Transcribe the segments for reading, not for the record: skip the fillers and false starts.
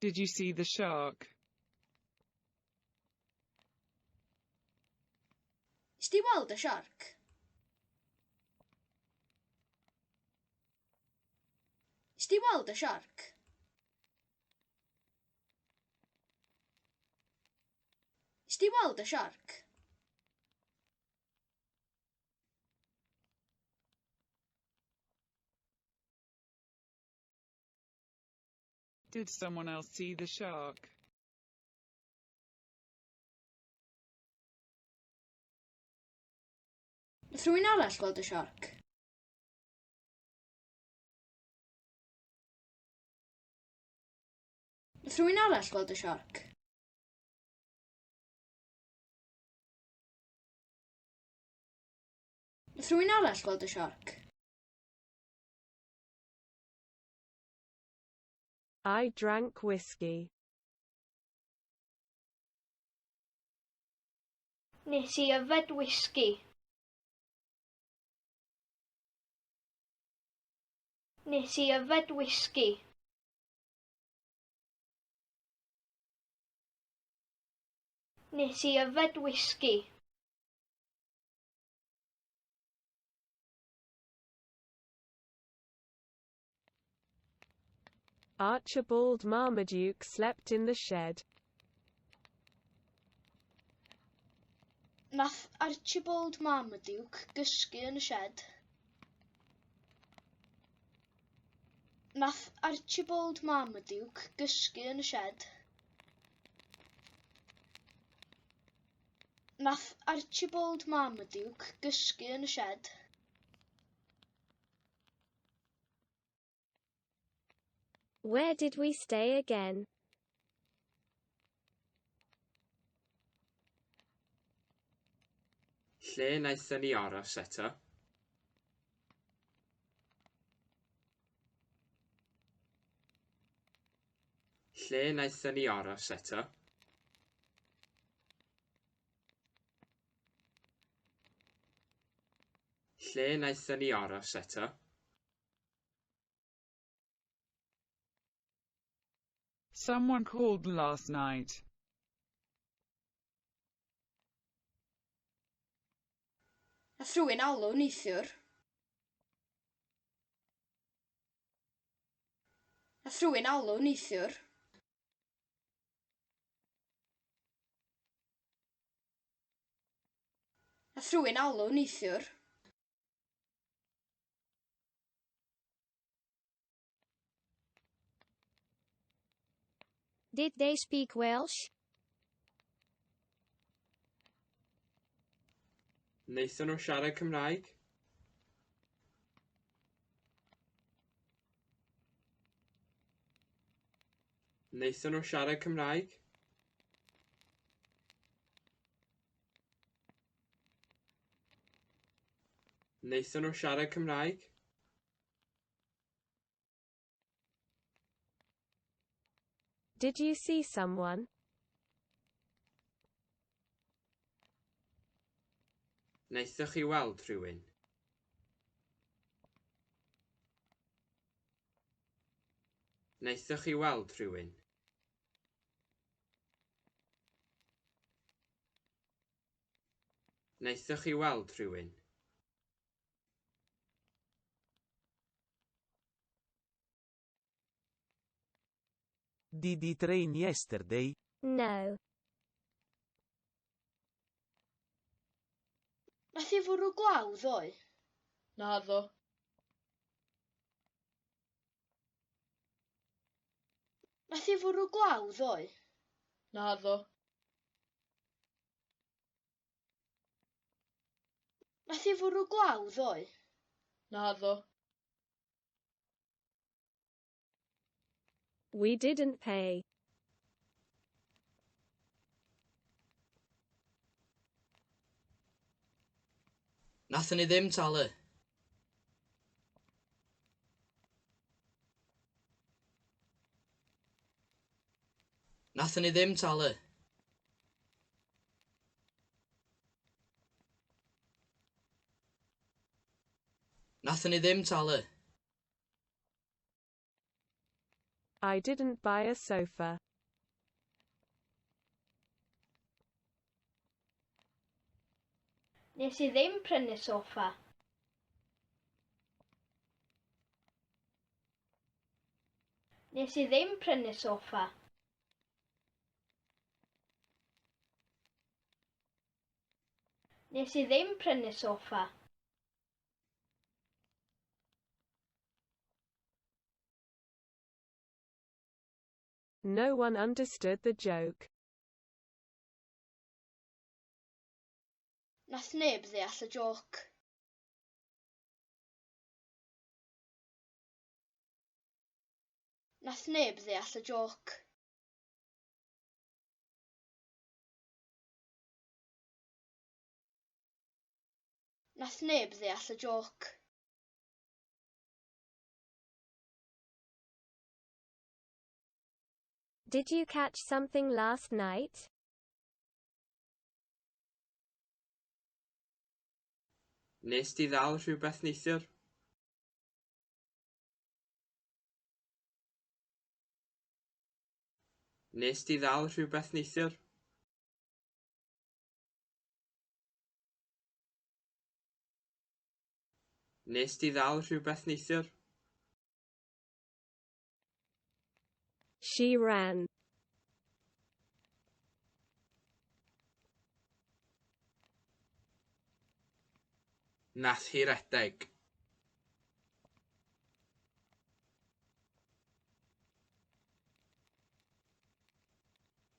Did you see the shark? Is di weld y siarc? Is di weld y siarc? Is di weld y siarc? Did someone else see the shark? Nath rhywun arall weld y siarc? Nath rhywun arall weld y siarc? Nath rhywun arall weld y siarc? I drank whiskey. Nes I yfed whisky. Nes I yfed whisky. Nes I yfed whisky. Archibald Marmaduke slept in the shed. Nath Archibald Marmaduke gysgu yn y shed. Nath Archibald Marmaduke gysgu yn y shed. Nath Archibald Marmaduke gysgu yn y shed. Where did we stay again? Lle wnaethon ni aros eto? Lle wnaethon ni aros eto? Lle wnaethon ni aros eto? Someone called last night. Nath rhywun alw neithiwr. Nath rhywun alw neithiwr. Nath rhywun alw neithiwr. Did they speak Welsh? Wnaethon nhw siarad Cymraeg? Wnaethon nhw siarad Cymraeg? Wnaethon nhw siarad Cymraeg? Did you see someone? Wnaethoch chi weld rhywun? Wnaethoch chi weld rhywun? Wnaethoch chi weld rhywun? Did it rain yesterday? No. Nath i fwrw glaw ddoe? Naddo. Nath i fwrw glaw ddoe? Naddo. Nath i fwrw glaw ddoe? Naddo. We didn't pay. Nathon ni ddim talu. Nathon ni ddim talu. Nathon ni ddim talu. I didn't buy a sofa. Nes I ddim prynu soffa. Nes I ddim prynu soffa. Nes I ddim prynu soffa. No one understood the joke. Nath neb ddeall y joc. Nath neb ddeall y joc. Nath neb ddeall y joc. Did you catch something last night? Nes di ddal rhywbeth neithiwr? Nes di ddal rhywbeth neithiwr? Nes di ddal rhywbeth neithiwr? She ran. Nath hi redeg.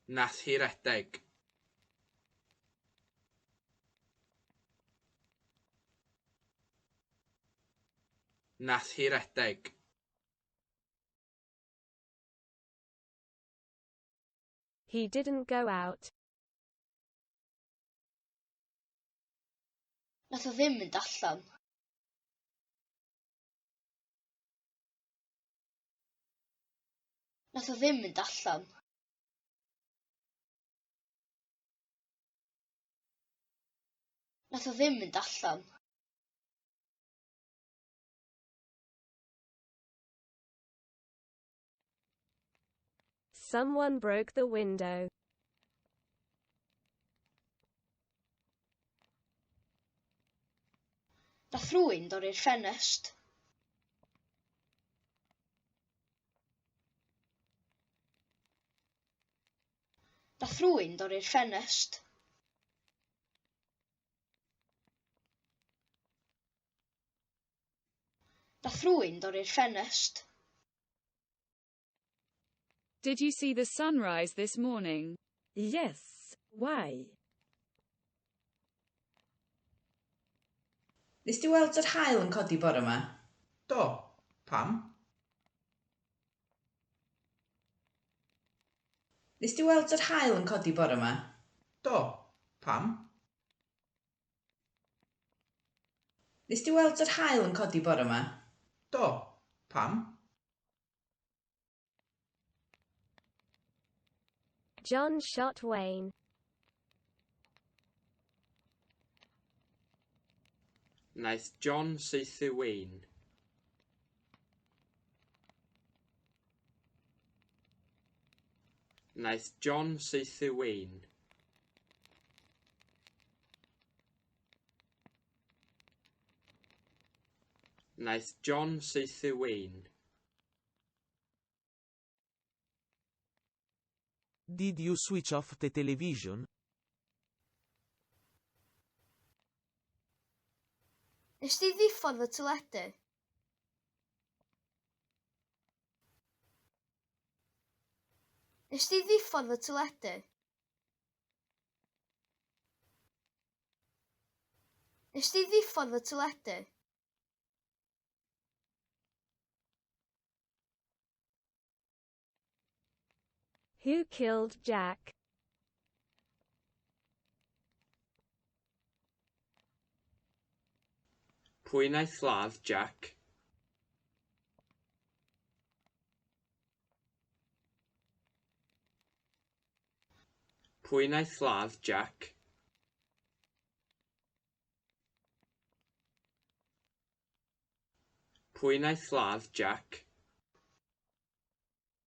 Nath hi redeg. Nath hi redeg. He didn't go out. Nath o ddim mynd allan. Nath o ddim mynd allan. Nath o ddim mynd allan. Someone broke the window. Nath rhywun dorri'r ffenest. Nath rhywun dorri'r ffenest. Nath rhywun dorri'r ffenest. Did you see the sunrise this morning? Yes. Why? Nes di weld yr haul yn codi bore yma? Do. Pam? Nes di weld yr haul yn codi bore yma? Do. Pam? Nes di weld yr haul yn codi bore yma? Do. Pam? John shot Wayne. Naeth John saethu Wayne. Naeth John saethu Wayne. Naeth John saethu Wayne. Did you switch off the television? Nes di ddiffodd y teledu? Nes di ddiffodd y teledu? Nes di ddiffodd y teledu? Who killed Jack? Pwy naeth lladd Jack? Pwy naeth lladd Jack? Pwy naeth lladd Jack?